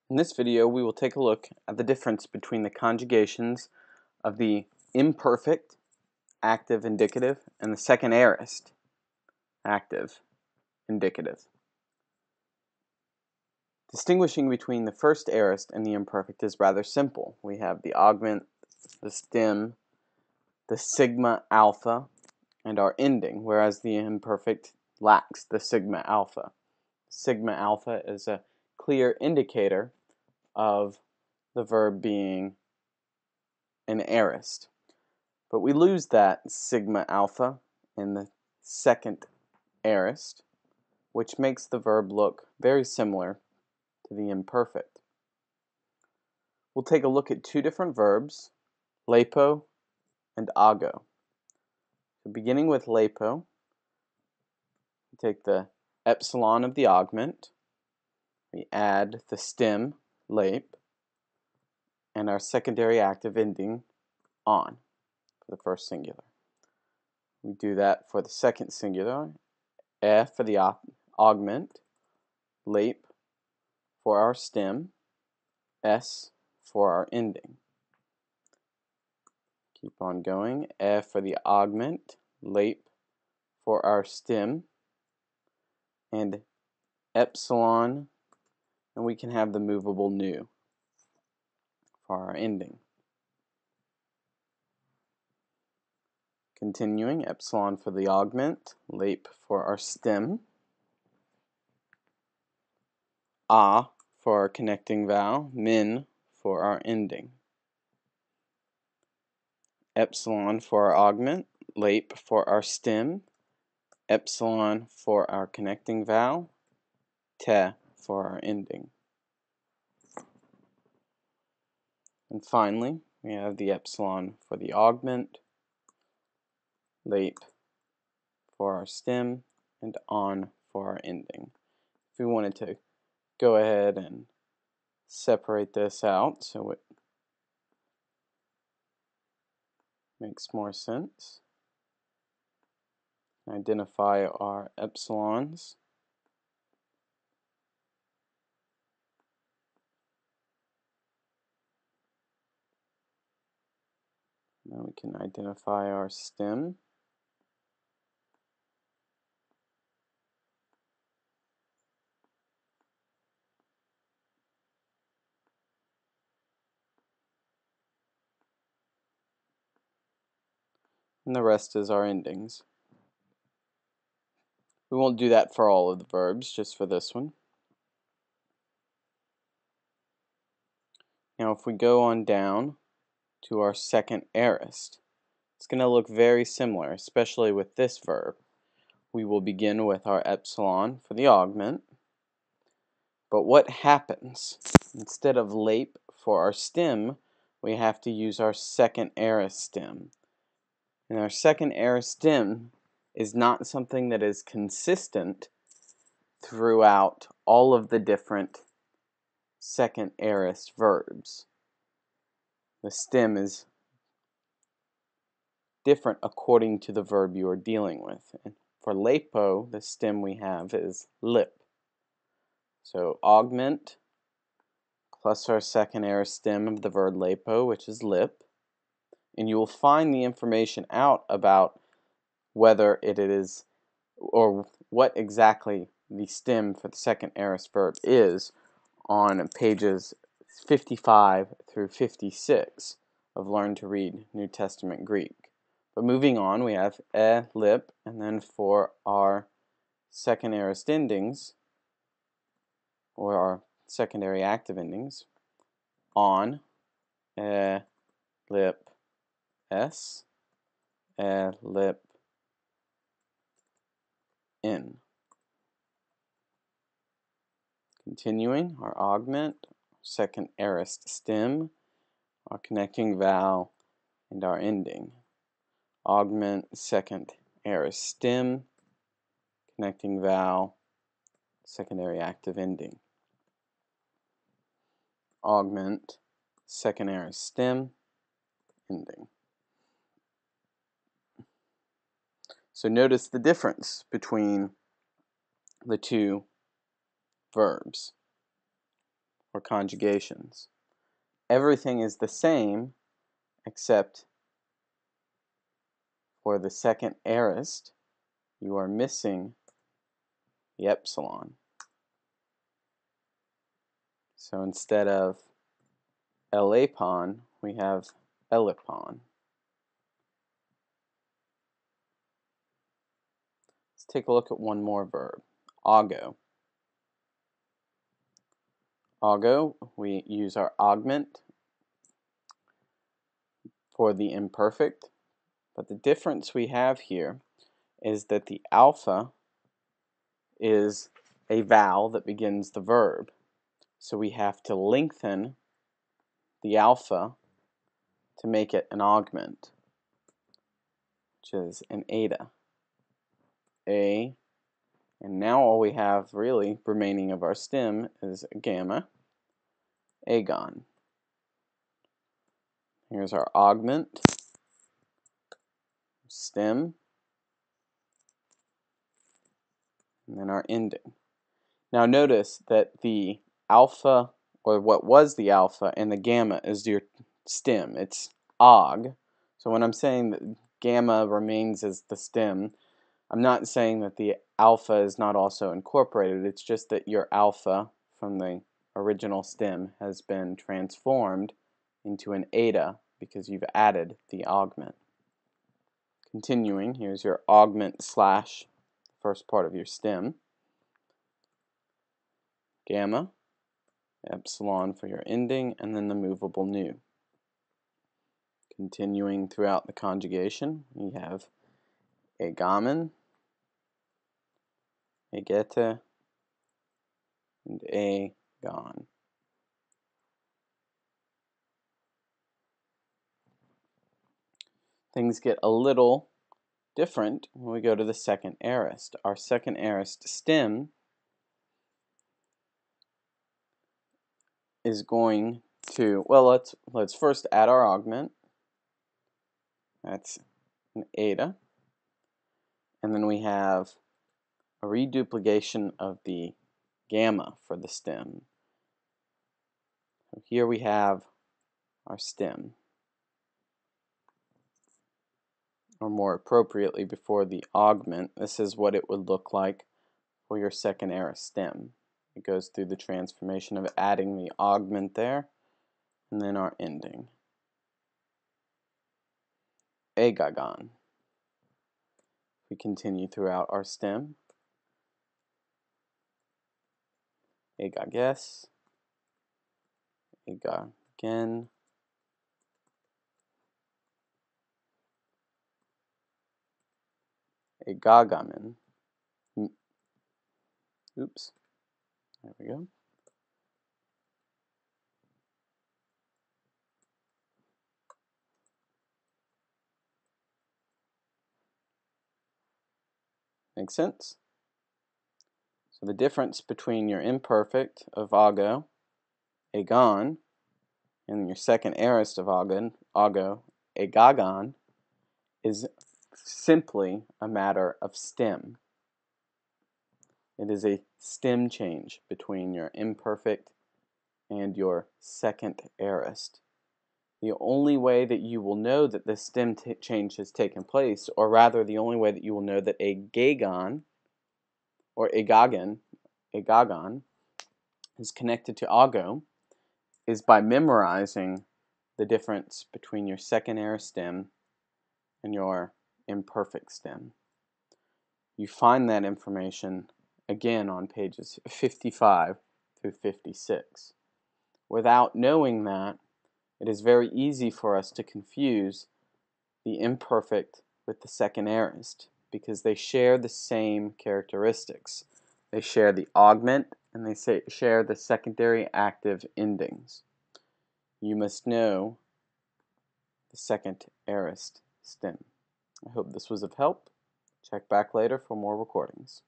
In this video, we will take a look at the difference between the conjugations of the imperfect, active indicative, and the second aorist, active indicative. Distinguishing between the first aorist and the imperfect is rather simple. We have the augment, the stem, the sigma alpha, and our ending, whereas the imperfect lacks the sigma alpha. Sigma alpha is a clear indicator of the verb being an aorist. But we lose that sigma alpha in the second aorist, which makes the verb look very similar to the imperfect. We'll take a look at two different verbs, lepo and ago. So beginning with lepo, we take the epsilon of the augment, we add the stem, lep, and our secondary active ending, on, for the first singular. We do that for the second singular, for the augment, lep for our stem, s for our ending. Keep on going, for the augment, lep for our stem, and epsilon, and we can have the movable nu for our ending. Continuing, epsilon for the augment, lep for our stem, a for our connecting vowel, min for our ending. Epsilon for our augment, lep for our stem, epsilon for our connecting vowel, te for our ending. And finally, we have the epsilon for the augment, lep for our stem, and on for our ending. If we wanted to go ahead and separate this out so it makes more sense, identify our epsilons. Now we can identify our stem. And the rest is our endings. We won't do that for all of the verbs, just for this one. Now if we go on down to our second aorist, it's going to look very similar, especially with this verb. We will begin with our epsilon for the augment, but what happens? Instead of lep for our stem, we have to use our second aorist stem. And our second aorist stem is not something that is consistent throughout all of the different second aorist verbs. The stem is different according to the verb you are dealing with. And for lepo, the stem we have is lip. So augment plus our second aorist stem of the verb lepo, which is lip. And you will find the information out about whether it is, or what exactly the stem for the second aorist verb is on pages 55 through 56 of Learn to Read New Testament Greek. But moving on, we have lip, and then for our second aorist endings, or our secondary active endings, on, lip, s, lip, in. Continuing, our augment, second aorist stem, our connecting vowel, and our ending. Augment, second aorist stem, connecting vowel, secondary active ending. Augment, second aorist stem, ending. So notice the difference between the two verbs. or conjugations. Everything is the same except for the second aorist, you are missing the epsilon. So instead of elapon, we have elipon. Let's take a look at one more verb, augo. Augo, we use our augment for the imperfect, but the difference we have here is that the alpha is a vowel that begins the verb. So we have to lengthen the alpha to make it an augment, which is an eta. A, and now all we have really remaining of our stem is gamma, agon. Here's our augment, stem, and then our ending. Now notice that the alpha, or what was the alpha, and the gamma is your stem. It's aug. So when I'm saying that gamma remains as the stem, I'm not saying that the alpha is not also incorporated. It's just that your alpha from the original stem has been transformed into an eta because you've added the augment. Continuing, here's your augment slash first part of your stem. Gamma, epsilon for your ending, and then the movable nu. Continuing throughout the conjugation, we have agamen, agete, and agon. Things get a little different when we go to the second aorist. Our second aorist stem is going to, well, let's first add our augment. That's an eta. And then we have a reduplication of the gamma for the stem. So here we have our stem. Or more appropriately, before the augment, this is what it would look like for your second aorist stem. It goes through the transformation of adding the augment there, and then our ending. Agagon. We continue throughout our stem. Agages, agagen, agagamen. Oops, there we go. Make sense? So the difference between your imperfect of augo, agon, and your second aorist of augo, agagon, is simply a matter of stem. It is a stem change between your imperfect and your second aorist. The only way that you will know that this stem change has taken place, or rather the only way that you will know that a gagon or agagon is connected to augo, is by memorizing the difference between your second aorist stem and your imperfect stem. You find that information again on pages 55 through 56. Without knowing that, it is very easy for us to confuse the imperfect with the second aorist because they share the same characteristics. They share the augment and they share the secondary active endings. You must know the second aorist stem. I hope this was of help. Check back later for more recordings.